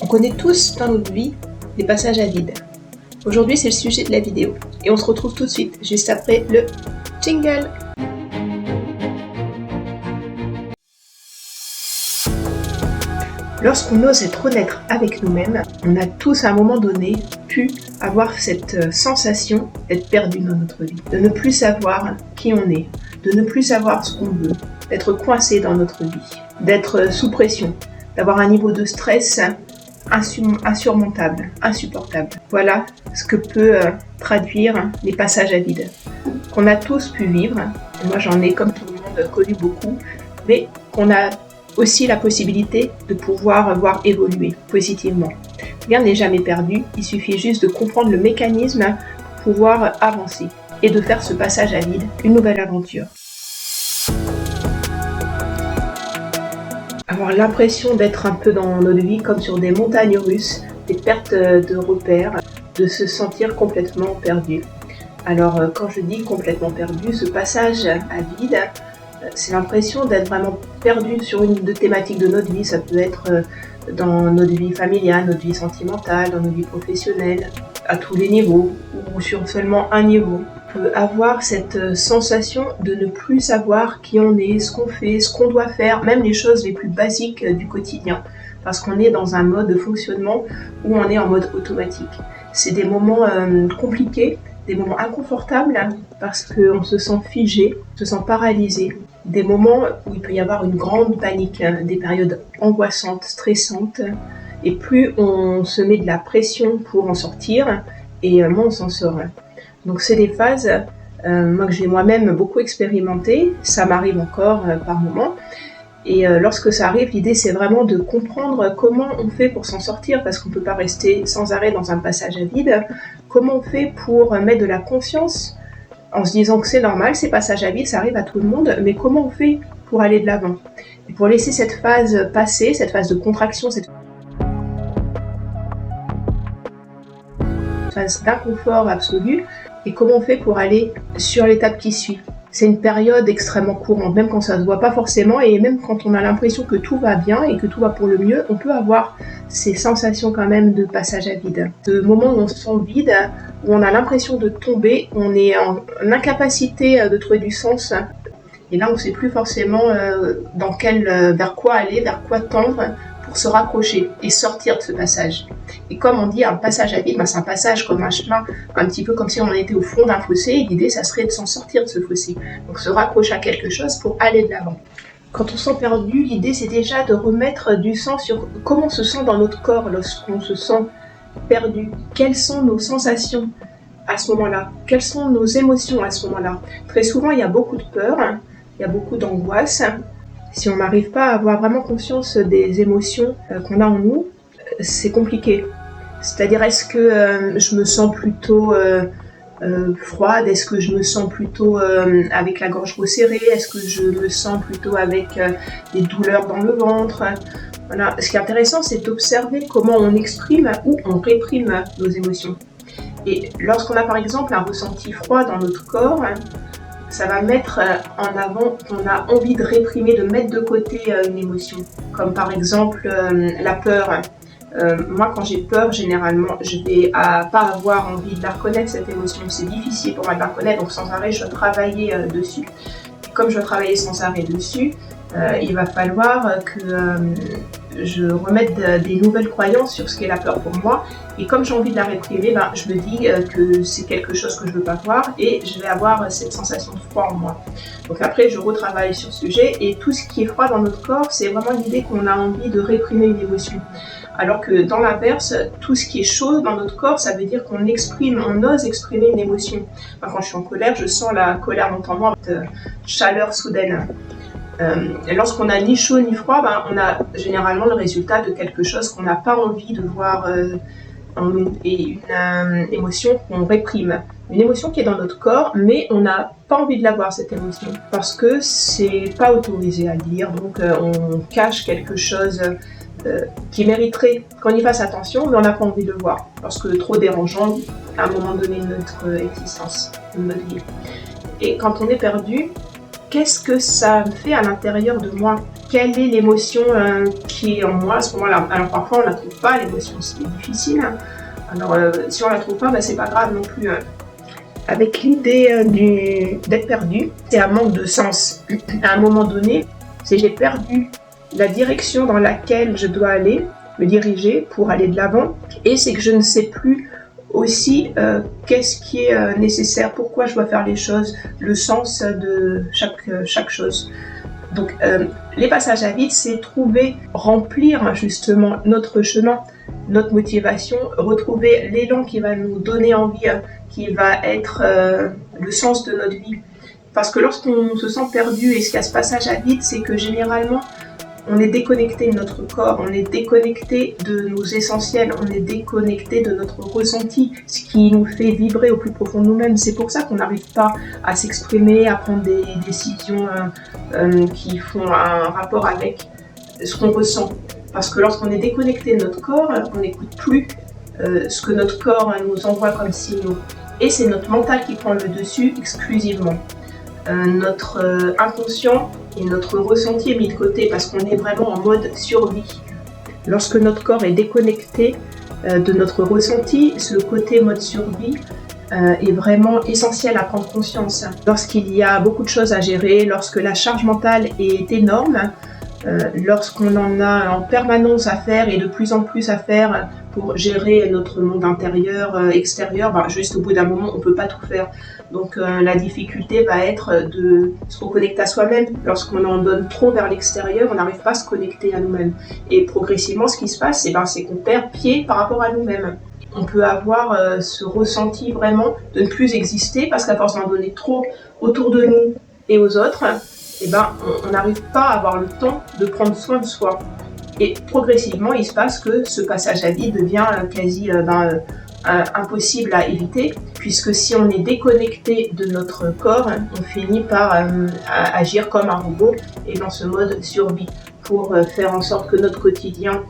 connaît tous dans notre vie des passages à vide. Aujourd'hui, c'est le sujet de la vidéo. Et on se retrouve tout de suite, juste après le jingle. Lorsqu'on ose être honnête avec nous-mêmes, on a tous à un moment donné pu avoir cette sensation d'être perdu dans notre vie, de ne plus savoir qui on est, de ne plus savoir ce qu'on veut, d'être coincé dans notre vie, d'être sous pression, d'avoir un niveau de stress insurmontable, insupportable. Voilà ce que peut traduire les passages à vide, qu'on a tous pu vivre. Et moi j'en ai comme tout le monde connu beaucoup, mais qu'on a aussi la possibilité de pouvoir voir évoluer positivement. Rien n'est jamais perdu, il suffit juste de comprendre le mécanisme pour pouvoir avancer et de faire ce passage à vide une nouvelle aventure. Avoir l'impression d'être un peu dans notre vie comme sur des montagnes russes, des pertes de repères, de se sentir complètement perdu. Alors quand je dis complètement perdu, ce passage à vide, c'est l'impression d'être vraiment perdu sur une des thématiques de notre vie. Ça peut être dans notre vie familiale, notre vie sentimentale, dans notre vie professionnelle, à tous les niveaux ou sur seulement un niveau. On peut avoir cette sensation de ne plus savoir qui on est, ce qu'on fait, ce qu'on doit faire, même les choses les plus basiques du quotidien, parce qu'on est dans un mode de fonctionnement où on est en mode automatique. C'est des moments compliqués, des moments inconfortables, parce qu'on se sent figé, se sent paralysé, des moments où il peut y avoir une grande panique, des périodes angoissantes, stressantes, et plus on se met de la pression pour en sortir, et moins on s'en sort. Donc c'est des phases moi que j'ai moi-même beaucoup expérimenté, ça m'arrive encore par moments, et lorsque ça arrive, l'idée c'est vraiment de comprendre comment on fait pour s'en sortir, parce qu'on ne peut pas rester sans arrêt dans un passage à vide. Comment on fait pour mettre de la conscience en se disant que c'est normal, ces passages à vide, ça arrive à tout le monde, mais comment on fait pour aller de l'avant et pour laisser cette phase passer, cette phase de contraction, cette phase d'inconfort absolu, et comment on fait pour aller sur l'étape qui suit. C'est une période extrêmement courante, même quand ça ne se voit pas forcément, et même quand on a l'impression que tout va bien et que tout va pour le mieux, on peut avoir ces sensations quand même de passage à vide. Ce moment où on se sent vide, où on a l'impression de tomber, on est en incapacité de trouver du sens, et là on ne sait plus forcément vers quoi aller, vers quoi tendre pour se raccrocher et sortir de ce passage. Et comme on dit, un passage à vide, c'est un passage comme un chemin, un petit peu comme si on était au fond d'un fossé, et l'idée ça serait de s'en sortir de ce fossé, donc se raccrocher à quelque chose pour aller de l'avant. Quand on se sent perdu, l'idée c'est déjà de remettre du sens sur comment on se sent dans notre corps lorsqu'on se sent perdu. Quelles sont nos sensations à ce moment-là? Quelles sont nos émotions à ce moment-là? Très souvent il y a beaucoup de peur, il y a beaucoup d'angoisse. Si on n'arrive pas à avoir vraiment conscience des émotions qu'on a en nous, c'est compliqué. C'est-à-dire, est-ce que je me sens plutôt froide? Est-ce que je me sens plutôt avec la gorge resserrée? Est-ce que je me sens plutôt avec des douleurs dans le ventre? Voilà. Ce qui est intéressant, c'est d'observer comment on exprime ou on réprime nos émotions. Et lorsqu'on a par exemple un ressenti froid dans notre corps, ça va mettre en avant qu'on a envie de réprimer, de mettre de côté une émotion. Comme par exemple la peur. Moi, quand j'ai peur, généralement, je vais pas avoir envie de la reconnaître, cette émotion. C'est difficile pour moi de la reconnaître, donc sans arrêt, je dois travailler dessus. Et comme je dois travailler sans arrêt dessus, il va falloir que je remette des nouvelles croyances sur ce qu'est la peur pour moi. Et comme j'ai envie de la réprimer, je me dis que c'est quelque chose que je ne veux pas voir, et je vais avoir cette sensation de froid en moi. Donc après, je retravaille sur ce sujet, et tout ce qui est froid dans notre corps, c'est vraiment l'idée qu'on a envie de réprimer une émotion. Alors que dans l'inverse, tout ce qui est chaud dans notre corps, ça veut dire qu'on ose exprimer une émotion. Quand je suis en colère, je sens la colère monter en moi, cette chaleur soudaine. Et lorsqu'on n'a ni chaud ni froid, on a généralement le résultat de quelque chose qu'on n'a pas envie de voir en nous, et une émotion qu'on réprime. Une émotion qui est dans notre corps, mais on n'a pas envie de la voir, cette émotion, parce que c'est pas autorisé à dire, donc on cache quelque chose qui mériterait qu'on y fasse attention, mais on n'a pas envie de le voir, parce que trop dérangeant à un moment donné de notre existence, de notre vie. Et quand on est perdu, qu'est-ce que ça me fait à l'intérieur de moi? Quelle est l'émotion qui est en moi à ce moment-là? Alors parfois on ne la trouve pas, l'émotion, c'est difficile. Alors si on la trouve pas, c'est pas grave non plus. Avec l'idée d'être perdu, c'est un manque de sens. À un moment donné, c'est j'ai perdu la direction dans laquelle je dois aller, me diriger pour aller de l'avant, et c'est que je ne sais plus aussi qu'est-ce qui est nécessaire, pourquoi je dois faire les choses, le sens de chaque chose. Donc les passages à vide, c'est trouver, remplir justement notre chemin, notre motivation, retrouver l'élan qui va nous donner envie, qui va être le sens de notre vie. Parce que lorsqu'on se sent perdu et qu'il y a ce passage à vide, c'est que généralement on est déconnecté de notre corps, on est déconnecté de nos essentiels, on est déconnecté de notre ressenti, ce qui nous fait vibrer au plus profond de nous-mêmes. C'est pour ça qu'on n'arrive pas à s'exprimer, à prendre des décisions qui font un rapport avec ce qu'on ressent. Parce que lorsqu'on est déconnecté de notre corps, on n'écoute plus ce que notre corps nous envoie comme signaux. Et c'est notre mental qui prend le dessus exclusivement. Notre inconscient et notre ressenti est mis de côté parce qu'on est vraiment en mode survie. Lorsque notre corps est déconnecté de notre ressenti, ce côté mode survie est vraiment essentiel à prendre conscience. Lorsqu'il y a beaucoup de choses à gérer, lorsque la charge mentale est énorme, lorsqu'on en a en permanence à faire et de plus en plus à faire pour gérer notre monde intérieur, extérieur, juste au bout d'un moment, on ne peut pas tout faire. Donc la difficulté va être de se reconnecter à soi-même. Lorsqu'on en donne trop vers l'extérieur, on n'arrive pas à se connecter à nous-mêmes. Et progressivement, ce qui se passe, c'est qu'on perd pied par rapport à nous-mêmes. On peut avoir ce ressenti vraiment de ne plus exister parce qu'à force d'en donner trop autour de nous et aux autres, on n'arrive pas à avoir le temps de prendre soin de soi. Et progressivement, il se passe que ce passage à vide devient quasi impossible à éviter, puisque si on est déconnecté de notre corps, on finit par agir comme un robot et dans ce mode survie pour faire en sorte que notre quotidien,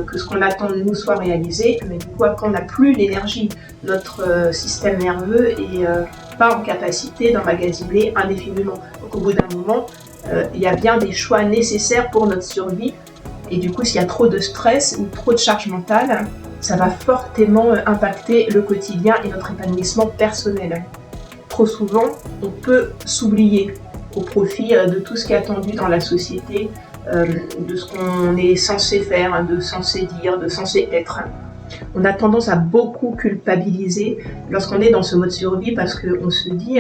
que ce qu'on attend de nous soit réalisé, mais du coup après on n'a plus l'énergie, notre système nerveux est pas en capacité d'emmagasiner indéfiniment. Donc au bout d'un moment, il y a bien des choix nécessaires pour notre survie. Et du coup, s'il y a trop de stress ou trop de charge mentale, ça va fortement impacter le quotidien et notre épanouissement personnel. Trop souvent, on peut s'oublier au profit de tout ce qui est attendu dans la société, de ce qu'on est censé faire, de censé dire, de censé être. On a tendance à beaucoup culpabiliser lorsqu'on est dans ce mode survie parce qu'on se dit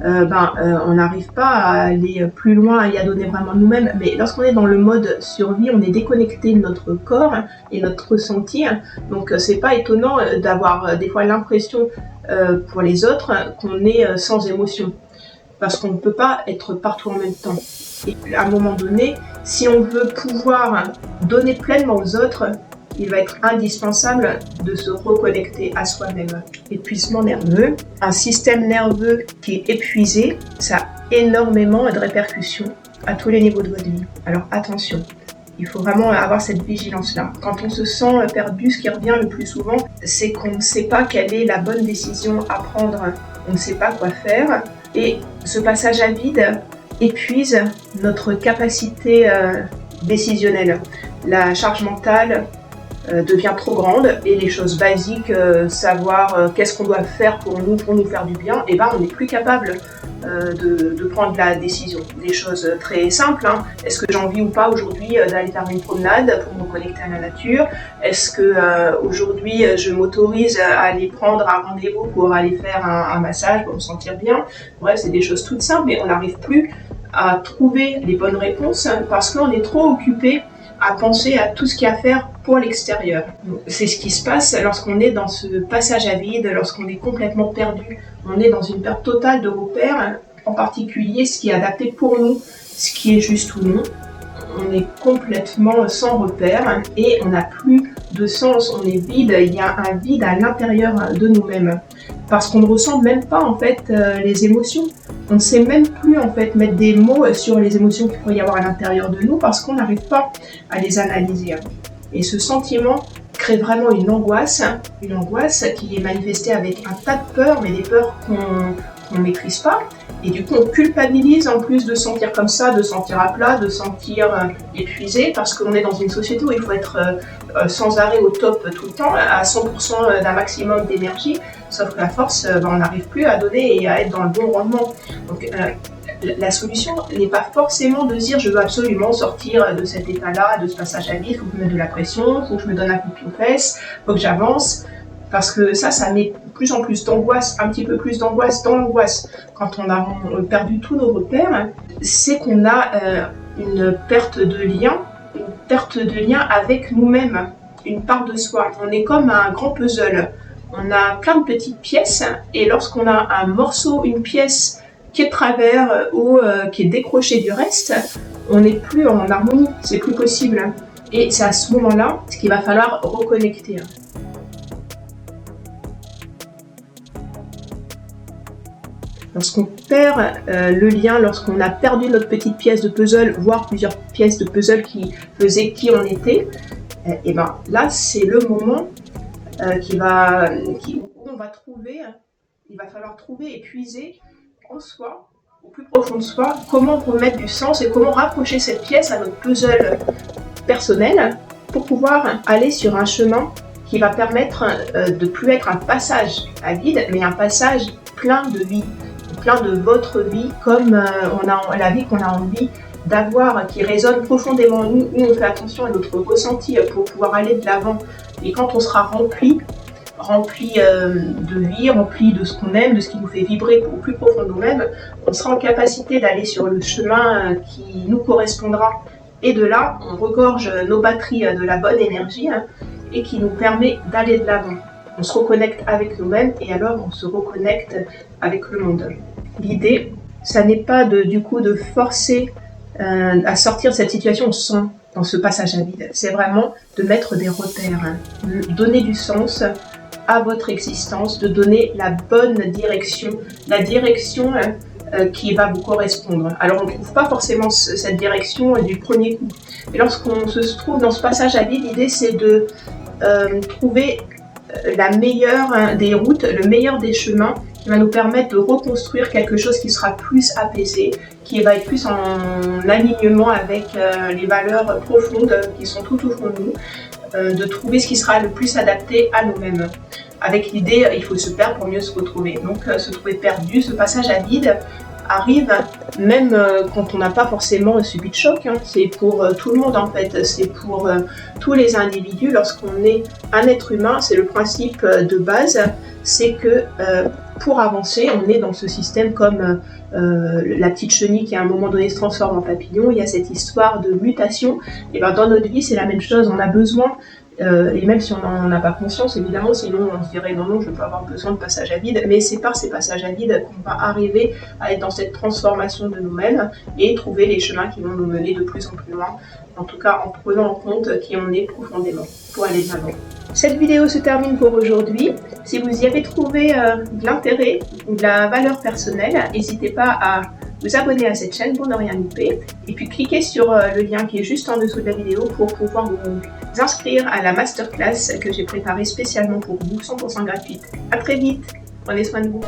on n'arrive pas à aller plus loin, à y donner vraiment nous-mêmes. Mais lorsqu'on est dans le mode survie, on est déconnecté de notre corps et notre ressenti. Donc c'est pas étonnant d'avoir des fois l'impression pour les autres qu'on est sans émotion. Parce qu'on ne peut pas être partout en même temps. Et à un moment donné, si on veut pouvoir donner pleinement aux autres, il va être indispensable de se reconnecter à soi-même. Épuisement nerveux, un système nerveux qui est épuisé, ça a énormément de répercussions à tous les niveaux de votre vie. Alors attention, il faut vraiment avoir cette vigilance-là. Quand on se sent perdu, ce qui revient le plus souvent, c'est qu'on ne sait pas quelle est la bonne décision à prendre. On ne sait pas quoi faire. Et ce passage à vide épuise notre capacité décisionnelle. La charge mentale devient trop grande et les choses basiques, savoir qu'est-ce qu'on doit faire pour nous faire du bien, on n'est plus capable de prendre la décision. Des choses très simples, Est-ce que j'ai envie ou pas aujourd'hui d'aller faire une promenade pour me connecter à la nature? Est-ce que aujourd'hui je m'autorise à aller prendre un rendez-vous pour aller faire un massage pour me sentir bien? Bref, c'est des choses toutes simples, mais on n'arrive plus à trouver les bonnes réponses parce qu'on est trop occupé à penser à tout ce qu'il y a à faire pour l'extérieur. C'est ce qui se passe lorsqu'on est dans ce passage à vide, lorsqu'on est complètement perdu. On est dans une perte totale de repères, en particulier ce qui est adapté pour nous, ce qui est juste ou non. On est complètement sans repères et on n'a plus de sens, on est vide, il y a un vide à l'intérieur de nous-mêmes. Parce qu'on ne ressent même pas en fait les émotions. On ne sait même plus en fait mettre des mots sur les émotions qu'il pourrait y avoir à l'intérieur de nous parce qu'on n'arrive pas à les analyser. Et ce sentiment crée vraiment une angoisse qui est manifestée avec un tas de peurs, mais des peurs qu'on ne maîtrise pas. Et du coup, on culpabilise en plus de se sentir comme ça, de se sentir à plat, de se sentir épuisé, parce qu'on est dans une société où il faut être sans arrêt au top tout le temps, à 100% d'un maximum d'énergie. Sauf que la force, on n'arrive plus à donner et à être dans le bon rendement. Donc, la solution n'est pas forcément de dire je veux absolument sortir de cet état-là, de ce passage à vide, il faut que je me mette de la pression, il faut que je me donne un coup de pied aux fesses, il faut que j'avance. Parce que ça met plus en plus d'angoisse, un petit peu plus d'angoisse dans l'angoisse. Quand on a perdu tous nos repères, c'est qu'on a une perte de lien avec nous-mêmes, une part de soi. On est comme un grand puzzle. On a plein de petites pièces et lorsqu'on a un morceau, une pièce qui est de travers ou qui est décrochée du reste, on n'est plus en harmonie, c'est plus possible. Et c'est à ce moment-là qu'il va falloir reconnecter. Lorsqu'on perd le lien, lorsqu'on a perdu notre petite pièce de puzzle, voire plusieurs pièces de puzzle qui faisaient qui on était, et ben là c'est le moment où on va trouver, il va falloir trouver et puiser en soi, au plus profond de soi, comment remettre du sens et comment rapprocher cette pièce à notre puzzle personnel pour pouvoir aller sur un chemin qui va permettre de plus être un passage à vide, mais un passage plein de vie. Plein de votre vie, comme on a la vie qu'on a envie d'avoir, qui résonne profondément en nous, où on fait attention à notre ressenti pour pouvoir aller de l'avant. Et quand on sera rempli de vie, rempli de ce qu'on aime, de ce qui nous fait vibrer au plus profond de nous-mêmes, on sera en capacité d'aller sur le chemin qui nous correspondra. Et de là, on regorge nos batteries de la bonne énergie et qui nous permet d'aller de l'avant. On se reconnecte avec nous-mêmes et alors on se reconnecte avec le monde. L'idée, ça n'est pas de forcer à sortir de cette situation dans ce passage à vide. C'est vraiment de mettre des repères, de donner du sens à votre existence, de donner la bonne direction, la direction qui va vous correspondre. Alors on ne trouve pas forcément cette direction du premier coup. Mais lorsqu'on se trouve dans ce passage à vide, l'idée c'est de trouver la meilleure des routes, le meilleur des chemins qui va nous permettre de reconstruire quelque chose qui sera plus apaisé, qui va être plus en alignement avec les valeurs profondes qui sont tout au fond de nous, de trouver ce qui sera le plus adapté à nous-mêmes. Avec l'idée, il faut se perdre pour mieux se retrouver. Donc se trouver perdu, ce passage à vide arrive même quand on n'a pas forcément subi de choc. C'est pour tout le monde en fait, c'est pour tous les individus. Lorsqu'on est un être humain, c'est le principe de base, c'est que pour avancer, on est dans ce système comme la petite chenille qui à un moment donné se transforme en papillon. Il y a cette histoire de mutation. Et ben dans notre vie, c'est la même chose. On a besoin, et même si on n'en a pas conscience, évidemment, sinon on se dirait non, je ne peux pas avoir besoin de passage à vide. Mais c'est par ces passages à vide qu'on va arriver à être dans cette transformation de nous-mêmes et trouver les chemins qui vont nous mener de plus en plus loin. En tout cas, en prenant en compte qui on est profondément pour aller de l'avant. Cette vidéo se termine pour aujourd'hui. Si vous y avez trouvé de l'intérêt ou de la valeur personnelle, n'hésitez pas à vous abonner à cette chaîne pour ne rien louper. Et puis cliquez sur le lien qui est juste en dessous de la vidéo pour pouvoir vous inscrire à la masterclass que j'ai préparée spécialement pour vous, 100% gratuite. A très vite, prenez soin de vous.